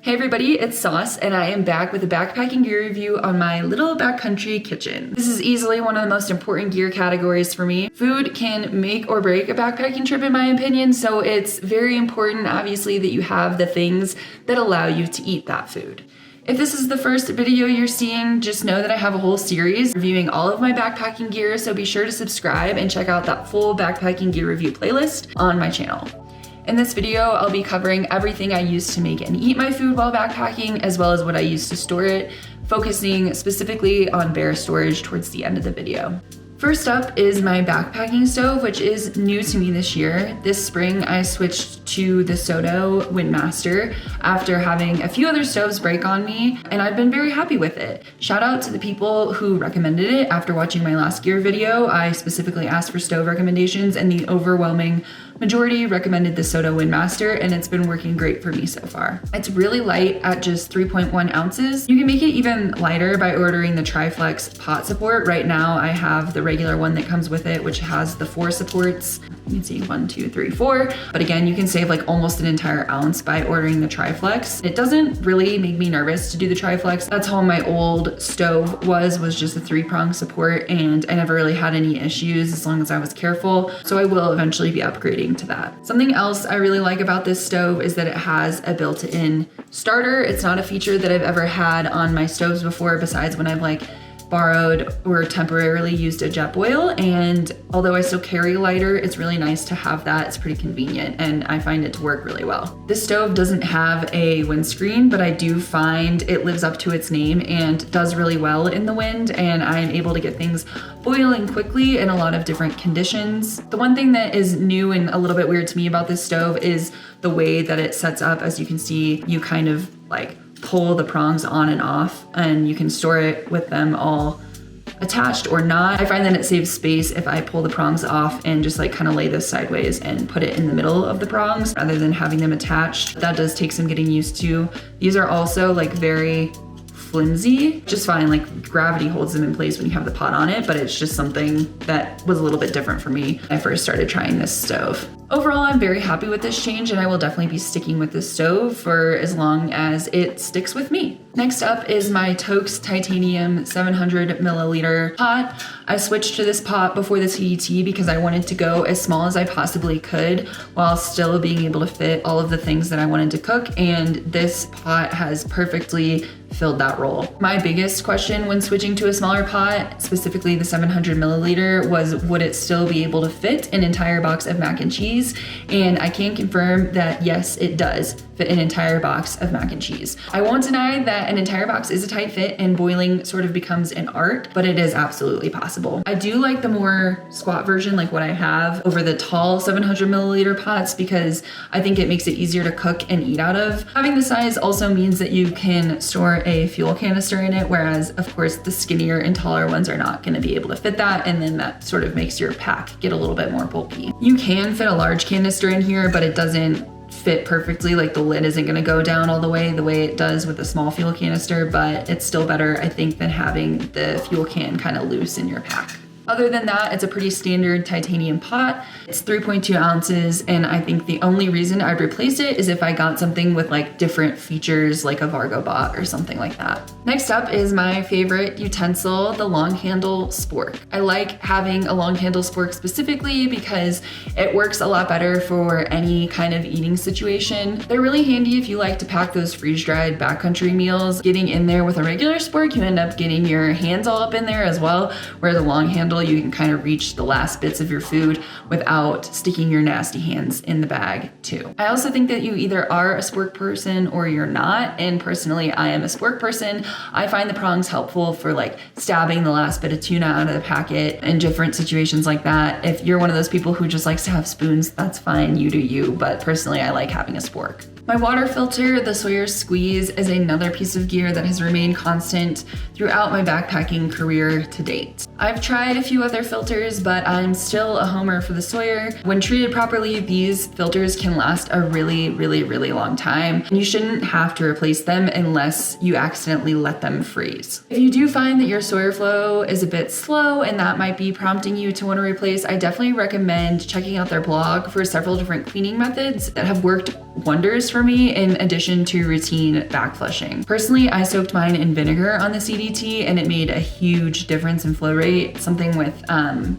Hey everybody, it's Sauce, and I am back with a backpacking gear review on my little backcountry kitchen. This is easily one of the most important gear categories for me. Food can make or break a backpacking trip in my opinion, so it's very important obviously that you have the things that allow you to eat that food. If this is the first video you're seeing, just know that I have a whole series reviewing all of my backpacking gear, so be sure to subscribe and check out that full backpacking gear review playlist on my channel. In this video, I'll be covering everything I use to make and eat my food while backpacking, as well as what I use to store it, focusing specifically on bare storage towards the end of the video. First up is my backpacking stove, which is new to me this year. This spring, I switched to the Soto windmaster after having a few other stoves break on me, and I've been very happy with it. Shout out to the people who recommended it after watching my last gear video. I specifically asked for stove recommendations, and the overwhelming majority recommended the Soto windmaster, and it's been working great for me so far. It's really light at just 3.1 ounces. You can make it even lighter by ordering the Triflex pot support. Right now I have the regular one that comes with it, which has the 4 supports. You can see 1, 2, 3, 4. But again, you can save like almost an entire ounce by ordering the Triflex. It doesn't really make me nervous to do the Triflex. That's how my old stove was just a 3-prong support, and I never really had any issues as long as I was careful. So I will eventually be upgrading to that. Something else I really like about this stove is that it has a built-in starter. It's not a feature that I've ever had on my stoves before, besides when I've like borrowed or temporarily used a Jetboil, and although I still carry a lighter, it's really nice to have that. It's pretty convenient and I find it to work really well. This stove doesn't have a windscreen, but I do find it lives up to its name and does really well in the wind, and I'm able to get things boiling quickly in a lot of different conditions. The one thing that is new and a little bit weird to me about this stove is the way that it sets up. As you can see, you kind of like pull the prongs on and off, and you can store it with them all attached or not. I find that it saves space if I pull the prongs off and just like kind of lay this sideways and put it in the middle of the prongs rather than having them attached. That does take some getting used to. These are also like very flimsy, just fine. Like gravity holds them in place when you have the pot on it, but it's just something that was a little bit different for me when I first started trying this stove. Overall, I'm very happy with this change, and I will definitely be sticking with this stove for as long as it sticks with me. Next up is my Toaks Titanium 700 milliliter pot. I switched to this pot before the TDT because I wanted to go as small as I possibly could while still being able to fit all of the things that I wanted to cook, and this pot has perfectly filled that role. My biggest question when switching to a smaller pot, specifically the 700 milliliter, was would it still be able to fit an entire box of mac and cheese? And I can confirm that yes, it does fit an entire box of mac and cheese. I won't deny that an entire box is a tight fit and boiling sort of becomes an art, but it is absolutely possible. I do like the more squat version, like what I have, over the tall 700 milliliter pots because I think it makes it easier to cook and eat out of. Having the size also means that you can store a fuel canister in it, whereas of course the skinnier and taller ones are not going to be able to fit that, and then that sort of makes your pack get a little bit more bulky. You can fit a large canister in here, but it doesn't fit perfectly. Like the lid isn't going to go down all the way it does with a small fuel canister, but it's still better, I think, than having the fuel can kind of loose in your pack. Other than that, it's a pretty standard titanium pot. It's 3.2 ounces, and I think the only reason I'd replace it is if I got something with like different features like a Vargo bot or something like that. Next up is my favorite utensil, the long handle spork. I like having a long handle spork specifically because it works a lot better for any kind of eating situation. They're really handy if you like to pack those freeze-dried backcountry meals. Getting in there with a regular spork, you end up getting your hands all up in there as well, where the long handle you can kind of reach the last bits of your food without sticking your nasty hands in the bag too. I also think that you either are a spork person or you're not, and personally I am a spork person. I find the prongs helpful for like stabbing the last bit of tuna out of the packet in different situations like that. If you're one of those people who just likes to have spoons, that's fine, you do you, but personally I like having a spork. My water filter, the Sawyer Squeeze, is another piece of gear that has remained constant throughout my backpacking career to date. I've tried a few other filters, but I'm still a homer for the Sawyer. When treated properly, these filters can last a really long time, and you shouldn't have to replace them unless you accidentally let them freeze. If you do find that your Sawyer flow is a bit slow and that might be prompting you to want to replace, I definitely recommend checking out their blog for several different cleaning methods that have worked wonders for me in addition to routine back flushing. Personally, I soaked mine in vinegar on the CDT and it made a huge difference in flow rate. Something with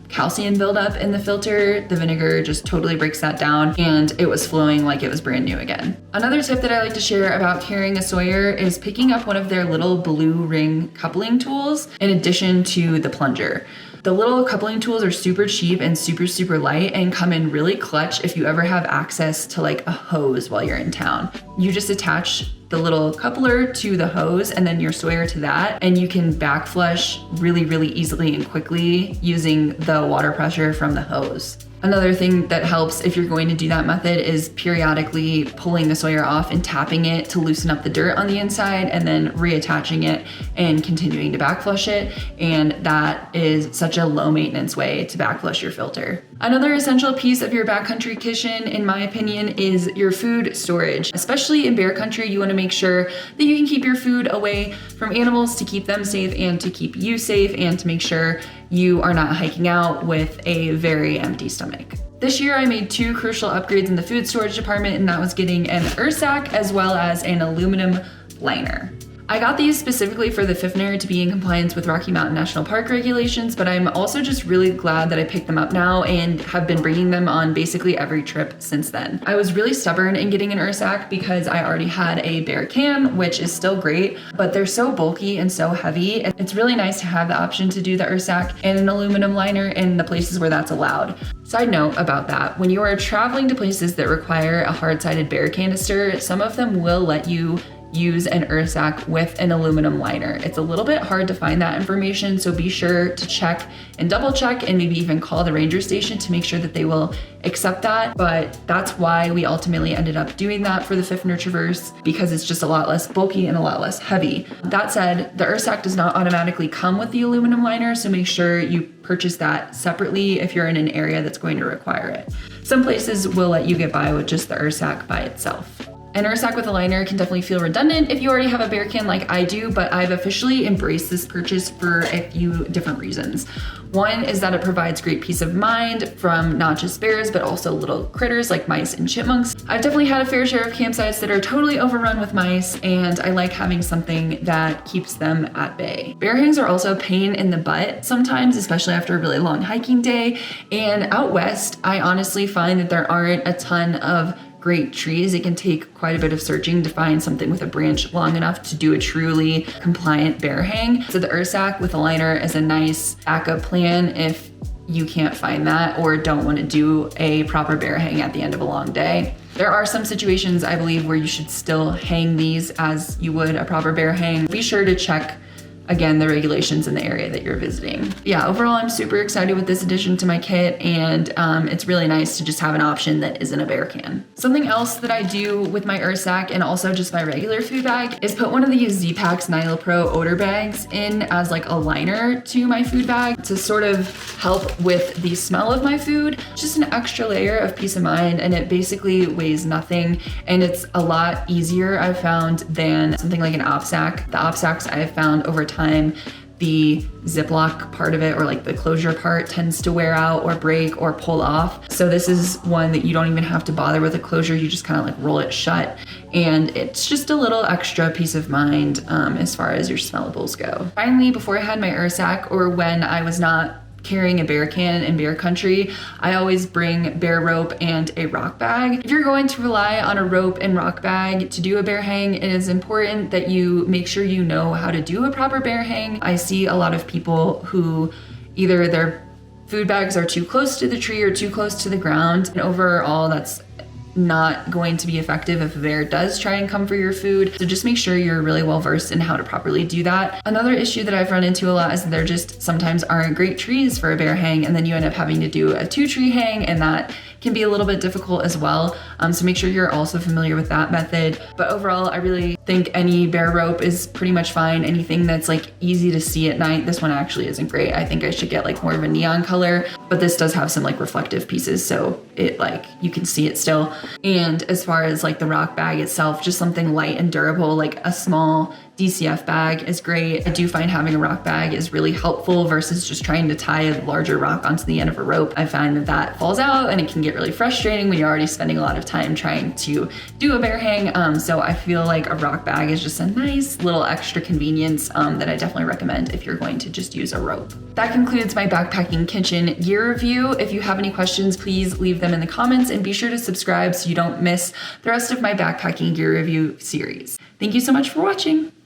calcium buildup in the filter, the vinegar just totally breaks that down and it was flowing like it was brand new again. Another tip that I like to share about carrying a sawyer is picking up one of their little blue ring coupling tools in addition to the plunger. The little coupling tools are super cheap and super light and come in really clutch if you ever have access to like a hose while you're in town. You just attach the little coupler to the hose and then your sawyer to that, and you can back flush really easily and quickly using the water pressure from the hose. Another thing that helps if you're going to do that method is periodically pulling the sawyer off and tapping it to loosen up the dirt on the inside and then reattaching it and continuing to back flush it. And that is such a low maintenance way to back flush your filter. Another essential piece of your backcountry kitchen, in my opinion, is your food storage. Especially in bear country, you want to make sure that you can keep your food away from animals to keep them safe and to keep you safe and to make sure you are not hiking out with a very empty stomach. This year I made 2 crucial upgrades in the food storage department, and that was getting an Ursack as well as an aluminum liner. I got these specifically for the Fifner to be in compliance with Rocky Mountain National Park regulations, but I'm also just really glad that I picked them up now and have been bringing them on basically every trip since then. I was really stubborn in getting an Ursack because I already had a bear can, which is still great, but they're so bulky and so heavy. It's really nice to have the option to do the Ursack and an aluminum liner in the places where that's allowed. Side note about that, when you are traveling to places that require a hard-sided bear canister, some of them will let you use an Ursack with an aluminum liner. It's a little bit hard to find that information, so be sure to check and double check and maybe even call the ranger station to make sure that they will accept that. But that's why we ultimately ended up doing that for the Fifner Traverse, because it's just a lot less bulky and a lot less heavy. That said, the Ursack does not automatically come with the aluminum liner, so make sure you purchase that separately if you're in an area that's going to require it. Some places will let you get by with just the Ursack by itself. An Ursack with a liner can definitely feel redundant if you already have a bear can like I do, but I've officially embraced this purchase for a few different reasons. One is that it provides great peace of mind from not just bears, but also little critters like mice and chipmunks. I've definitely had a fair share of campsites that are totally overrun with mice, and I like having something that keeps them at bay. Bear hangs are also a pain in the butt sometimes, especially after a really long hiking day. And out west, I honestly find that there aren't a ton of great trees. It can take quite a bit of searching to find something with a branch long enough to do a truly compliant bear hang. So the Ursack with a liner is a nice backup plan if you can't find that or don't want to do a proper bear hang at the end of a long day. There are some situations, I believe, where you should still hang these as you would a proper bear hang. Be sure to check again, the regulations in the area that you're visiting. Yeah, overall, I'm super excited with this addition to my kit, and it's really nice to just have an option that isn't a bear can. Something else that I do with my Ursack and also just my regular food bag is put one of these Zpacks Nylopro Odor Bags in as like a liner to my food bag to sort of help with the smell of my food. Just an extra layer of peace of mind, and it basically weighs nothing, and it's a lot easier, I've found, than something like an Zpacks. The Zpacks I've found over time, the Ziploc part of it, or like the closure part, tends to wear out or break or pull off. So this is one that you don't even have to bother with a closure. You just kind of like roll it shut, and it's just a little extra peace of mind as far as your smellables go. Finally, before I had my Ursack, or when I was not carrying a bear can in bear country, I always bring bear rope and a rock bag. If you're going to rely on a rope and rock bag to do a bear hang, it is important that you make sure you know how to do a proper bear hang. I see a lot of people who either their food bags are too close to the tree or too close to the ground, and overall that's not going to be effective if a bear does try and come for your food. So just make sure you're really well versed in how to properly do that. Another issue that I've run into a lot is that there just sometimes aren't great trees for a bear hang, and then you end up having to do a 2-tree hang, and that can be a little bit difficult as well. So make sure you're also familiar with that method. But overall, I really think any bear rope is pretty much fine. Anything that's like easy to see at night. This one actually isn't great. I think I should get like more of a neon color, but this does have some like reflective pieces, so it like you can see it still. And as far as like the rock bag itself, just something light and durable, like a small DCF bag is great. I do find having a rock bag is really helpful versus just trying to tie a larger rock onto the end of a rope. I find that that falls out and it can get really frustrating when you're already spending a lot of time trying to do a bear hang. So I feel like a rock bag is just a nice little extra convenience that I definitely recommend if you're going to just use a rope. That concludes my backpacking kitchen gear review. If you have any questions, please leave them in the comments and be sure to subscribe so you don't miss the rest of my backpacking gear review series. Thank you so much for watching.